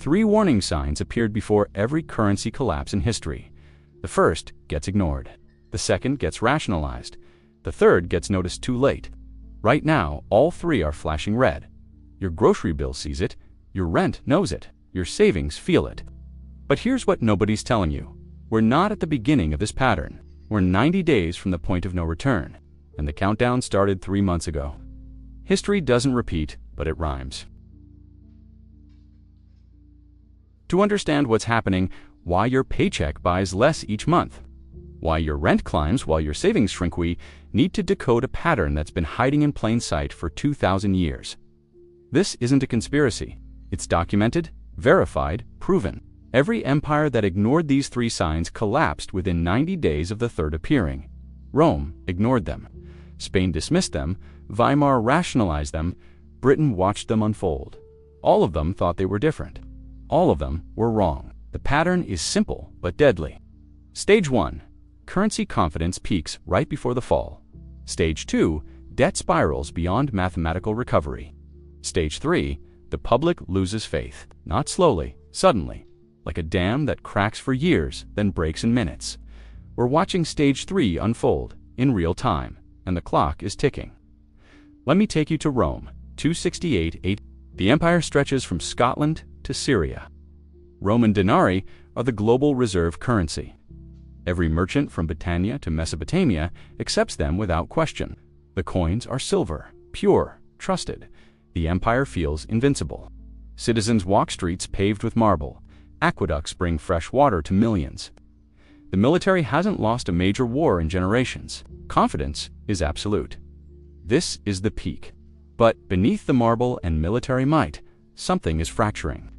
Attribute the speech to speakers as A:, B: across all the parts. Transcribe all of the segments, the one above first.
A: Three warning signs appeared before every currency collapse in history. The first gets ignored. The second gets rationalized. The third gets noticed too late. Right now, all three are flashing red. Your grocery bill sees it, your rent knows it, your savings feel it. But here's what nobody's telling you. We're not at the beginning of this pattern. We're 90 days from the point of no return, and the countdown started 3 months ago. History doesn't repeat, but it rhymes. To understand what's happening, why your paycheck buys less each month, why your rent climbs while your savings shrink, we need to decode a pattern that's been hiding in plain sight for 2,000 years. This isn't a conspiracy. It's documented, verified, proven. Every empire that ignored these three signs collapsed within 90 days of the third appearing. Rome ignored them. Spain dismissed them. Weimar rationalized them. Britain watched them unfold. All of them thought they were different. All of them were wrong. The pattern is simple but deadly. Stage 1. Currency confidence peaks right before the fall. Stage 2. Debt spirals beyond mathematical recovery. Stage 3. The public loses faith, not slowly, suddenly, like a dam that cracks for years, then breaks in minutes. We're watching Stage 3 unfold in real time, and the clock is ticking. Let me take you to Rome, 268 AD. The empire stretches from Scotland to Syria. Roman denarii are the global reserve currency. Every merchant from Britannia to Mesopotamia accepts them without question. The coins are silver, pure, trusted. The empire feels invincible. Citizens walk streets paved with marble. Aqueducts bring fresh water to millions. The military hasn't lost a major war in generations. Confidence is absolute. This is the peak. But beneath the marble and military might, something is fracturing.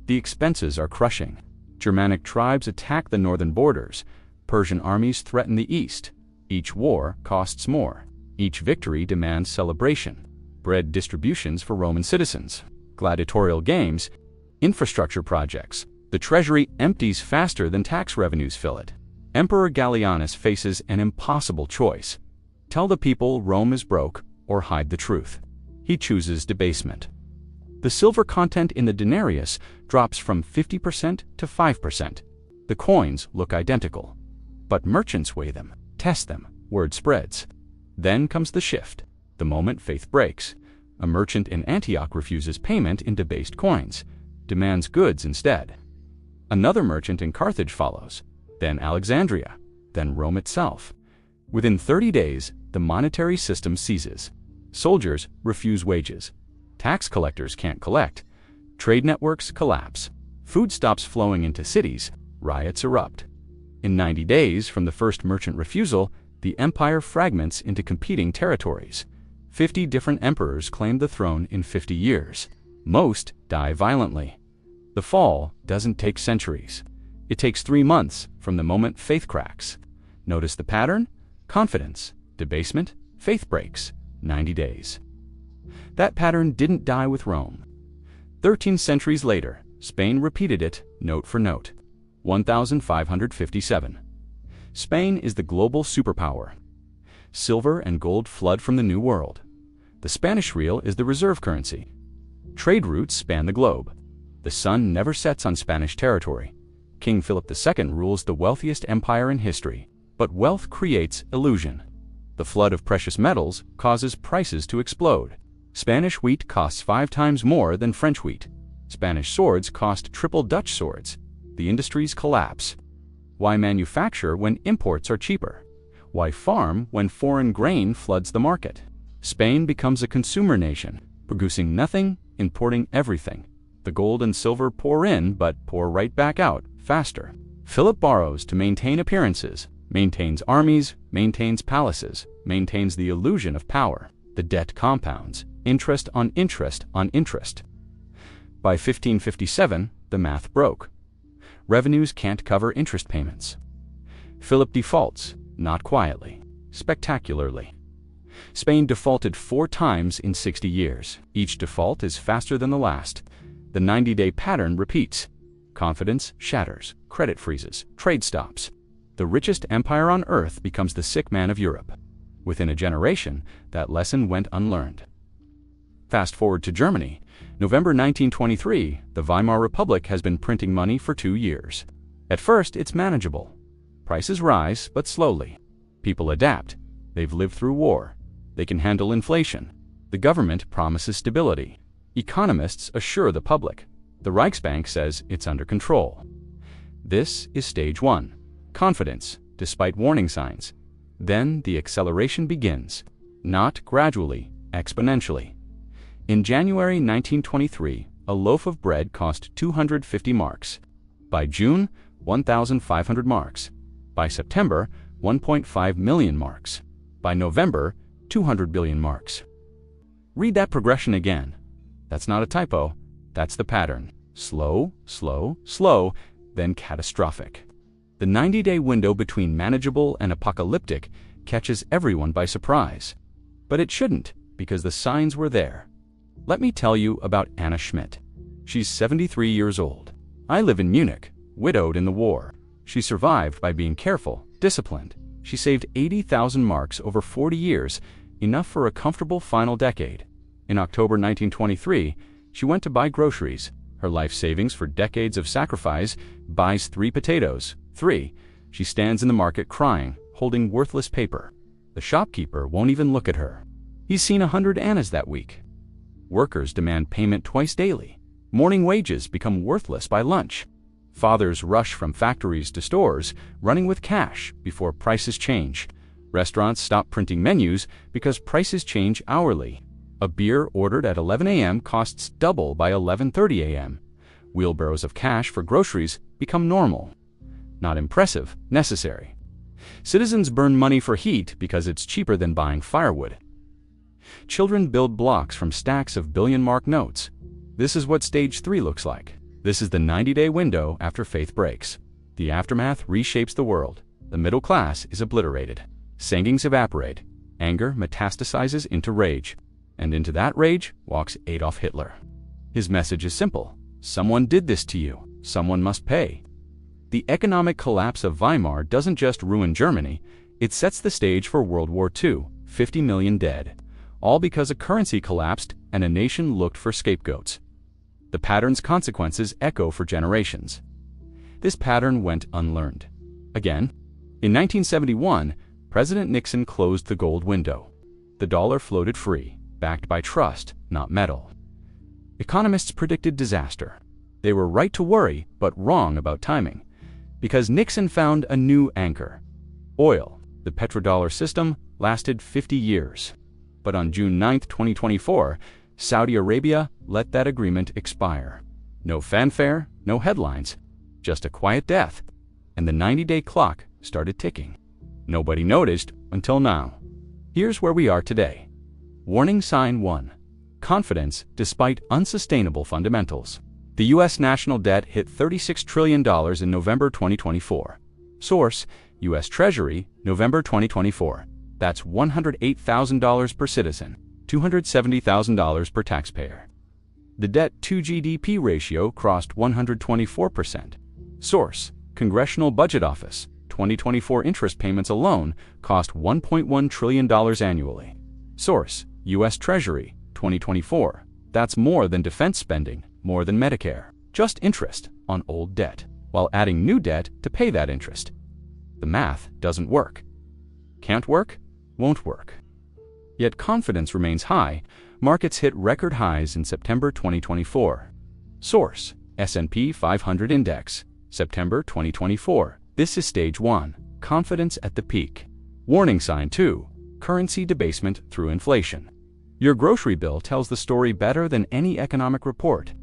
A: The expenses are crushing. Germanic tribes attack the northern borders. Persian armies threaten the east. Each war costs more. Each victory demands celebration. Bread distributions for Roman citizens. Gladiatorial games. Infrastructure projects. The treasury empties faster than tax revenues fill it. Emperor Gallienus faces an impossible choice. Tell the people Rome is broke or hide the truth. He chooses debasement. The silver content in the denarius drops from 50% to 5%. The coins look identical. But merchants weigh them, test them, word spreads. Then comes the shift. The moment faith breaks. A merchant in Antioch refuses payment in debased coins, demands goods instead. Another merchant in Carthage follows, then Alexandria, then Rome itself. Within 30 days, the monetary system seizes. Soldiers refuse wages. Tax collectors can't collect. Trade networks collapse. Food stops flowing into cities. Riots erupt. In 90 days from the first merchant refusal, the empire fragments into competing territories. 50 different emperors claim the throne in 50 years. Most die violently. The fall doesn't take centuries. It takes 3 months from the moment faith cracks. Notice the pattern? Confidence, debasement, faith breaks, 90 days. That pattern didn't die with Rome. 13 centuries later, Spain repeated it note for note. 1557. Spain is the global superpower. Silver and gold flood from the New World. The Spanish real is the reserve currency. Trade routes span the globe. The sun never sets on Spanish territory. King Philip II rules the wealthiest empire in history. But wealth creates illusion. The flood of precious metals causes prices to explode. Spanish wheat costs 5 times more than French wheat. Spanish swords cost triple Dutch swords. The industries collapse. Why manufacture when imports are cheaper? Why farm when foreign grain floods the market? Spain becomes a consumer nation, producing nothing, importing everything. The gold and silver pour in, but pour right back out, faster. Philip borrows to maintain appearances, maintains armies, maintains palaces, maintains the illusion of power. The debt compounds, interest on interest on interest. By 1557, the math broke. Revenues can't cover interest payments. Philip defaults, not quietly, spectacularly. Spain defaulted 4 times in 60 years. Each default is faster than the last. The 90-day pattern repeats. Confidence shatters, credit freezes, trade stops. The richest empire on earth becomes the sick man of Europe. Within a generation, that lesson went unlearned. Fast forward to Germany, November 1923, the Weimar Republic has been printing money for 2 years. At first, it's manageable. Prices rise, but slowly. People adapt. They've lived through war. They can handle inflation. The government promises stability. Economists assure the public. The Reichsbank says it's under control. This is stage 1. Confidence, despite warning signs. Then the acceleration begins. Not gradually, exponentially. In January 1923, a loaf of bread cost 250 marks. By June, 1,500 marks. By September, 1.5 million marks. By November, 200 billion marks. Read that progression again. That's not a typo. That's the pattern. Slow, slow, slow, then catastrophic. The 90-day window between manageable and apocalyptic catches everyone by surprise. But it shouldn't, because the signs were there. Let me tell you about Anna Schmidt. She's 73 years old. I live in Munich, widowed in the war. She survived by being careful, disciplined. She saved 80,000 marks over 40 years, enough for a comfortable final decade. In October 1923, she went to buy groceries. Her life savings for decades of sacrifice buys 3 potatoes. 3. She stands in the market crying, holding worthless paper. The shopkeeper won't even look at her. He's seen 100 Annas that week. Workers demand payment twice daily. Morning wages become worthless by lunch. Fathers rush from factories to stores, running with cash before prices change. Restaurants stop printing menus because prices change hourly. A beer ordered at 11 a.m. costs double by 11:30 a.m. Wheelbarrows of cash for groceries become normal. Not impressive, necessary. Citizens burn money for heat because it's cheaper than buying firewood. Children build blocks from stacks of billion-mark notes. This is what stage 3 looks like. This is the 90-day window after faith breaks. The aftermath reshapes the world. The middle class is obliterated. Savings evaporate. Anger metastasizes into rage. And into that rage walks Adolf Hitler. His message is simple. Someone did this to you. Someone must pay. The economic collapse of Weimar doesn't just ruin Germany, it sets the stage for World War II, 50 million dead. All because a currency collapsed and a nation looked for scapegoats. The pattern's consequences echo for generations. This pattern went unlearned. Again, in 1971, President Nixon closed the gold window. The dollar floated free, backed by trust, not metal. Economists predicted disaster. They were right to worry, but wrong about timing. Because Nixon found a new anchor. Oil. The petrodollar system lasted 50 years. But on June 9, 2024, Saudi Arabia let that agreement expire. No fanfare, no headlines, just a quiet death. And the 90-day clock started ticking. Nobody noticed until now. Here's where we are today. Warning sign 1. Confidence despite unsustainable fundamentals. The U.S. national debt hit $36 trillion in November 2024. Source, U.S. Treasury, November 2024. That's $108,000 per citizen, $270,000 per taxpayer. The debt-to-GDP ratio crossed 124%. Source, Congressional Budget Office. 2024 interest payments alone cost $1.1 trillion annually. Source, U.S. Treasury, 2024. That's more than defense spending, more than Medicare. Just interest on old debt, while adding new debt to pay that interest. The math doesn't work. Can't work? Won't work. Yet confidence remains high. Markets hit record highs in September 2024. Source, S&P 500 Index, September 2024. This is stage 1, confidence at the peak. Warning sign 2, currency debasement through inflation. Your grocery bill tells the story better than any economic report.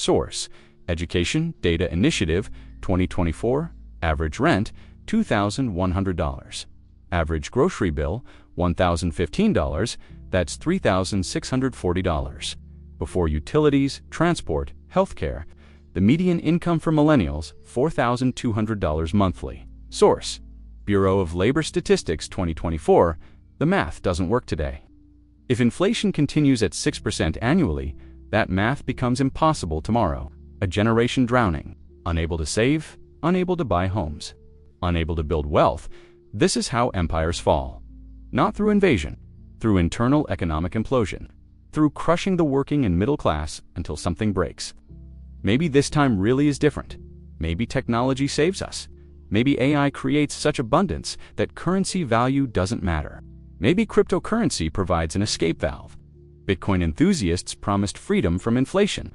A: Source: Education Data Initiative, 2024. Average rent, $2,100. Average grocery bill, $1,015. That's $3,640. Before utilities, transport, healthcare, the median income for millennials, $4,200 monthly. Source: Bureau of Labor Statistics, 2024. The math doesn't work today. If inflation continues at 6% annually, that math becomes impossible tomorrow. A generation drowning, unable to save, unable to buy homes, unable to build wealth. This is how empires fall. Not through invasion, through internal economic implosion, through crushing the working and middle class until something breaks. Maybe this time really is different. Maybe technology saves us. Maybe AI creates such abundance that currency value doesn't matter. Maybe cryptocurrency provides an escape valve. Bitcoin enthusiasts promised freedom from inflation.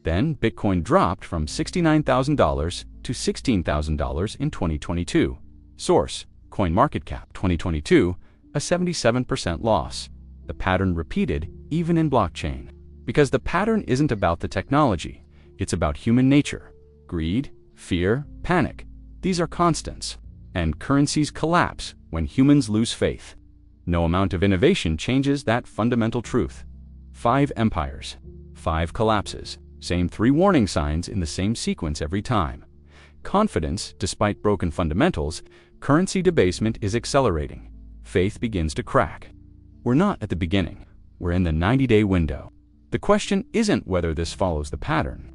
A: Then Bitcoin dropped from $69,000 to $16,000 in 2022. Source: CoinMarketCap, 2022, a 77% loss. The pattern repeated even in blockchain. Because the pattern isn't about the technology, it's about human nature. Greed, fear, panic. These are constants. And currencies collapse when humans lose faith. No amount of innovation changes that fundamental truth. 5 empires, 5 collapses, same 3 warning signs in the same sequence every time. Confidence, despite broken fundamentals, currency debasement is accelerating. Faith begins to crack. We're not at the beginning. We're in the 90-day window. The question isn't whether this follows the pattern.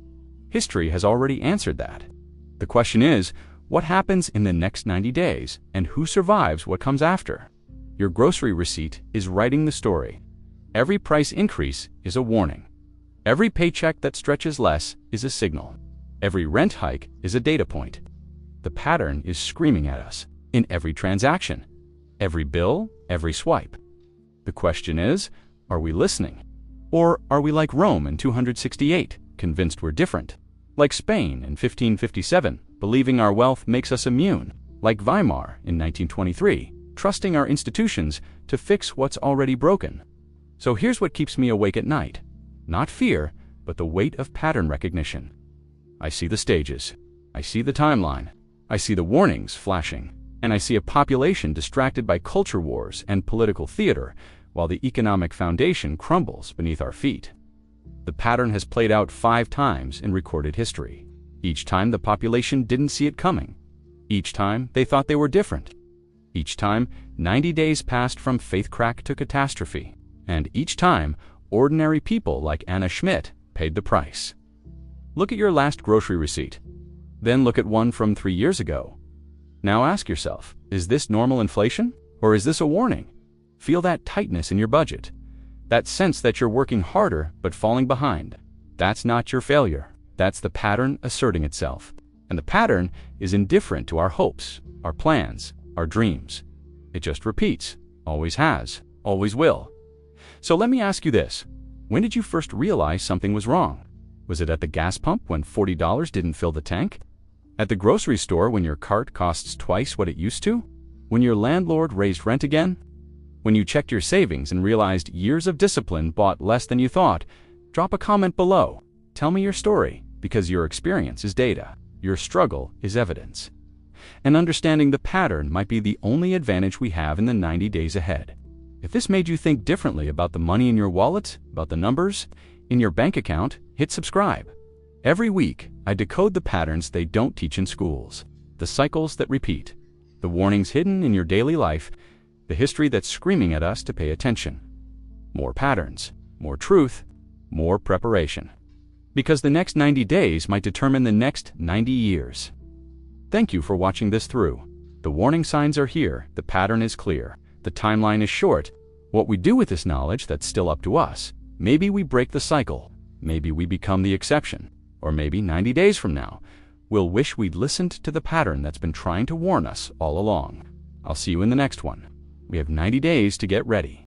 A: History has already answered that. The question is, what happens in the next 90 days, and who survives what comes after? Your grocery receipt is writing the story. Every price increase is a warning. Every paycheck that stretches less is a signal. Every rent hike is a data point. The pattern is screaming at us in every transaction, every bill, every swipe. The question is, are we listening? Or are we like Rome in 268, convinced we're different? Like Spain in 1557, believing our wealth makes us immune? Like Weimar in 1923, trusting our institutions to fix what's already broken? So here's what keeps me awake at night. Not fear, but the weight of pattern recognition. I see the stages. I see the timeline. I see the warnings flashing. And I see a population distracted by culture wars and political theater, while the economic foundation crumbles beneath our feet. The pattern has played out 5 times in recorded history. Each time the population didn't see it coming. Each time they thought they were different. Each time 90 days passed from faith crack to catastrophe. And each time ordinary people like Anna Schmidt paid the price. Look at your last grocery receipt. Then look at one from 3 years ago. Now ask yourself, is this normal inflation? Or is this a warning? Feel that tightness in your budget. That sense that you're working harder but falling behind. That's not your failure. That's the pattern asserting itself. And the pattern is indifferent to our hopes, our plans, our dreams. It just repeats. Always has. Always will. So let me ask you this. When did you first realize something was wrong? Was it at the gas pump when $40 didn't fill the tank? At the grocery store when your cart costs twice what it used to? When your landlord raised rent again? When you checked your savings and realized years of discipline bought less than you thought? Drop a comment below. Tell me your story, because your experience is data. Your struggle is evidence. And understanding the pattern might be the only advantage we have in the 90 days ahead. If this made you think differently about the money in your wallet, about the numbers in your bank account, hit subscribe. Every week, I decode the patterns they don't teach in schools, the cycles that repeat, the warnings hidden in your daily life, the history that's screaming at us to pay attention. More patterns, more truth, more preparation. Because the next 90 days might determine the next 90 years. Thank you for watching this through. The warning signs are here, the pattern is clear, the timeline is short. What we do with this knowledge, that's still up to us. Maybe we break the cycle, maybe we become the exception, or maybe 90 days from now, we'll wish we'd listened to the pattern that's been trying to warn us all along. I'll see you in the next one. We have 90 days to get ready.